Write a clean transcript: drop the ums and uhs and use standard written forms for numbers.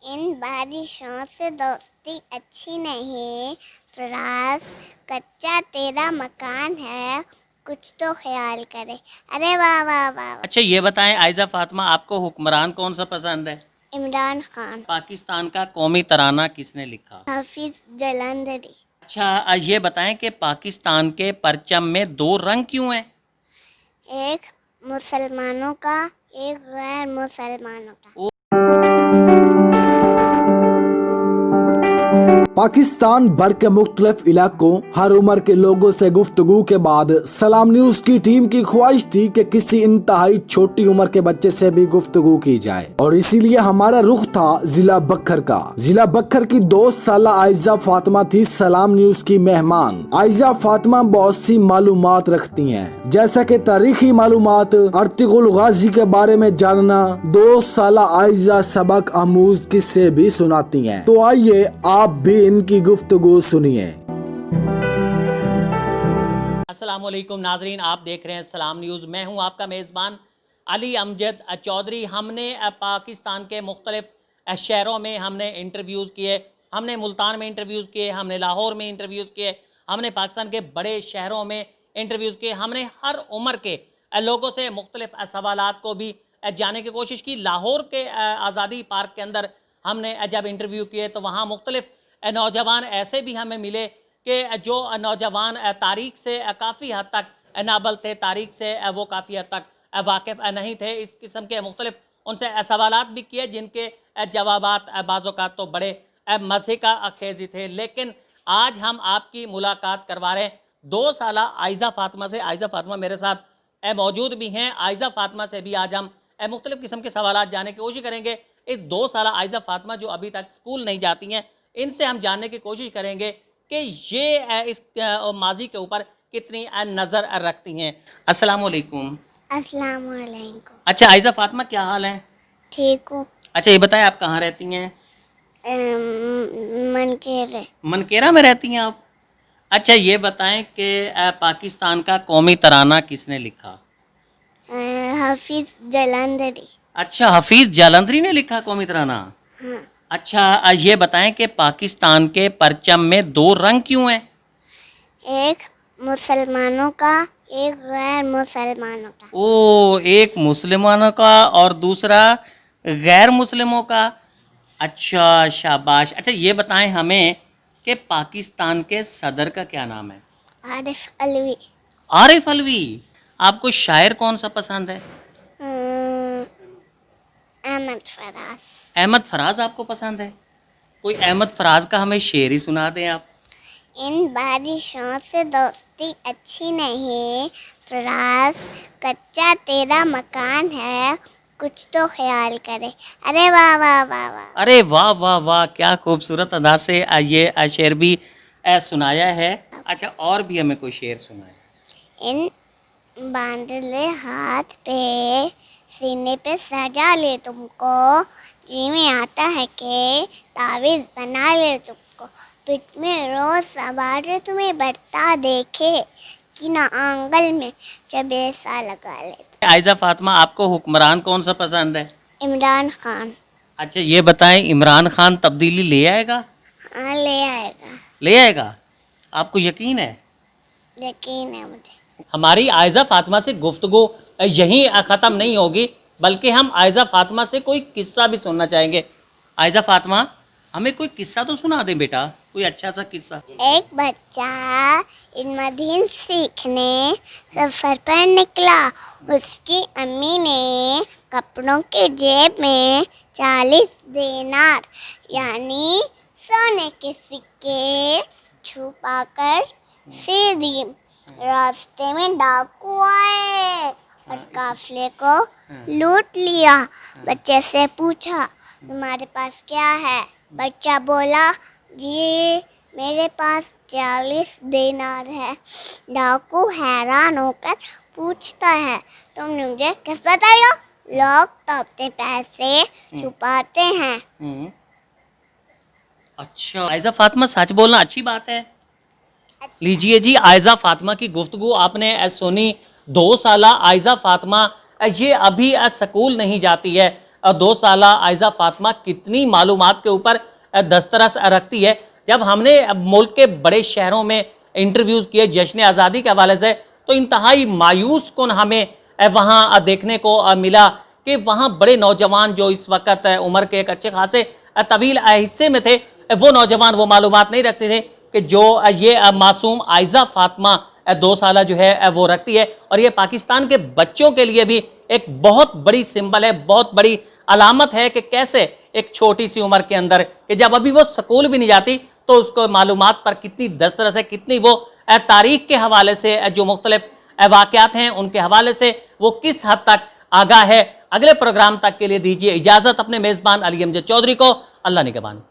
इन बारिशों से दोस्ती अच्छी नहीं, फराज कच्चा तेरा मकान है, कुछ तो ख्याल करे। अरे वाह वाह वाह वाह। अच्छा ये बताएं आयजा फातिमा, आपको हुक्मरान कौन सा पसंद है? इमरान खान। पाकिस्तान का कौमी तराना किसने लिखा? हाफिज जलंधरी। अच्छा ये बताएं कि पाकिस्तान के परचम में दो रंग क्यों हैं? एक मुसलमानों का, एक गैर मुसलमानों का। पाकिस्तान भर के मुख्तलिफ इलाकों, हर उम्र के लोगों से गुफ्तगू के बाद सलाम न्यूज की टीम की ख्वाहिश थी कि किसी इंतहाई छोटी उम्र के बच्चे से भी गुफ्तगू की जाए, और इसीलिए हमारा रुख था जिला बखर का। जिला बखर की 2 साल आयजा फातिमा थी सलाम न्यूज की मेहमान। आयजा फातिमा बहुत सी मालूमात रखती हैं, जैसा कि तारीखी मालूमात, अर्तुगरुल गाजी के बारे में जानना। 2 साल आयजा सबक आमूज किस्से भी सुनाती हैं। तो आइए आप भी इनकी गुफ्तगू सुनिए। अस्सलाम वालेकुम नाजरीन, आप देख रहे हैं सलाम न्यूज़। मैं हूं आपका मेज़बान अली अमजद चौधरी। हमने पाकिस्तान के मुख्तलिफ शहरों में हमने इंटरव्यूज़ किए। हमने मुल्तान में इंटरव्यूज़ किए, हमने लाहौर में इंटरव्यूज़ किए, हमने पाकिस्तान के बड़े शहरों में इंटरव्यूज़ किए। हमने हर उम्र के लोगों से मुख्तलिफ सवालात को भी जानने की कोशिश की। लाहौर के आज़ादी पार्क के अंदर हमने जब इंटरव्यू किए तो वहाँ मुख्तलिफ नौजवान ऐसे भी हमें मिले कि जो नौजवान तारीख से काफ़ी हद तक नाबल थे, तारीख से वो काफ़ी हद तक वाकिफ़ नहीं थे। इस किस्म के मुख्तलिफ उनसे सवालात भी किए, जिनके जवाबात बाज़-औक़ात तो बड़े मज़े का खेज़ी थे। लेकिन आज हम आपकी मुलाकात करवा रहे हैं 2 साल आयजा फातिमा से। आयजा फातिमा मेरे साथ मौजूद भी हैं। आयजा फातिमा से भी आज हम मुख्तलिफ किस्म के सवालात जानने की कोशिश करेंगे। इस 2 साल आयजा फातिमा जो अभी तक स्कूल नहीं जाती हैं, इनसे हम जानने की कोशिश करेंगे कि ये इस माजी के ऊपर कितनी नज़र रखती हैं। अस्सलाम वालेकुम। अस्सलाम वालेकुम। अच्छा आयजा फातिमा, क्या हाल है? ठीक हूँ। अच्छा ये बताएं, आप कहाँ रहती हैं? मनकेरे। मनकेरा में रहती हैं आप? अच्छा ये बताएं कि पाकिस्तान का कौमी तराना किसने लिखा? हाफिज जलंधरी। अच्छा, हफीज़ जालंधरी ने लिखा कौमी तराना? हाँ। अच्छा ये बताएं कि पाकिस्तान के परचम में 2 रंग क्यों हैं? एक मुसलमानों का, एक गैर मुसलमानों का। ओ, एक मुसलमानों का और दूसरा गैर मुस्लिमों का। अच्छा शाबाश। अच्छा ये बताएं हमें कि पाकिस्तान के सदर का क्या नाम है? आरिफ अलवी। आरिफ अलवी। आपको शायर कौन सा पसंद है? अहमद फराज। अहमद फराज आपको पसंद है? कोई अहमद फराज का हमें शेर ही सुना दें आप। इन बारिशों से दोस्ती अच्छी नहीं, फराज कच्चा तेरा मकान है, कुछ तो ख्याल करे। अरे वाह वाह वाह वाह। अरे वाह वाह वाह, क्या खूबसूरत अदा से ये शेर भी सुनाया है। अच्छा और भी हमें कोई शेर सुनाए। इन बांध ले हाथ पे, सीने पे सजा ले तुमको, जी में आता है कि तावीज़ बना ले तुमको, पिट में रोज सवार तुम्हें बढ़ता देखे, कि ना आंगल में चबेसा लगा ले। आयजा फातिमा, आपको हुक्मरान कौन सा पसंद है? इमरान खान। अच्छा ये बताएं, इमरान खान तब्दीली ले आएगा? हाँ ले आएगा। ले आएगा, आपको यकीन है? यकीन है मुझे। हमारी आयजा फातिमा से गुफ्तगू यहीं ख़त्म नहीं होगी, बल्कि हम आयजा फातिमा से कोई किस्सा भी सुनना चाहेंगे। आयजा फातिमा, हमें कोई किस्सा तो सुना दें बेटा, कोई अच्छा सा किस्सा। एक बच्चा इल्म दीन सीखने सफ़र पर निकला। उसकी अम्मी ने कपड़ों के जेब में 40 दिनार यानी सोने के सिक्के छुपाकर दे दिए। रास्ते में डाकू आए और काफिले को लूट लिया। बच्चे से पूछा, तुम्हारे पास क्या है? बच्चा बोला, जी मेरे पास 40 दिनार है। डाकू हैरान होकर पूछता है, तुमने मुझे किस बताया? लोग तो अपने पैसे छुपाते हैं। अच्छा आयजा फातिमा, सच बोलना अच्छी बात है। लीजिए जी, आयजा फातिमा की गुफ्तगू आपने सुनी। 2 साल आयजा फातिमा ये अभी स्कूल नहीं जाती है, 2 साला आयजा फातिमा कितनी मालूमात के ऊपर दस्तरस रखती है। जब हमने मुल्क के बड़े शहरों में इंटरव्यूज़ किए जश्न आज़ादी के हवाले से, तो इंतहाई मायूस कुन हमें वहाँ देखने को मिला कि वहाँ बड़े नौजवान जो इस वक्त उम्र के एक अच्छे खासे तवील हिस्से में थे, वो नौजवान वो मालूमात नहीं रखते थे कि जो ये मासूम आयजा फातिमा 2 साला जो है वो रखती है। और ये पाकिस्तान के बच्चों के लिए भी एक बहुत बड़ी सिंबल है, बहुत बड़ी अलामत है कि कैसे एक छोटी सी उम्र के अंदर कि जब अभी वो स्कूल भी नहीं जाती तो उसको मालूमात पर कितनी दस्तरस है, कितनी वो तारीख के हवाले से जो मुख्तलिफ वाक़यात हैं उनके हवाले से वो किस हद तक आगाह है। अगले प्रोग्राम तक के लिए दीजिए इजाज़त अपने मेज़बान अली अमजद चौधरी को। अल्लाह निगहबान।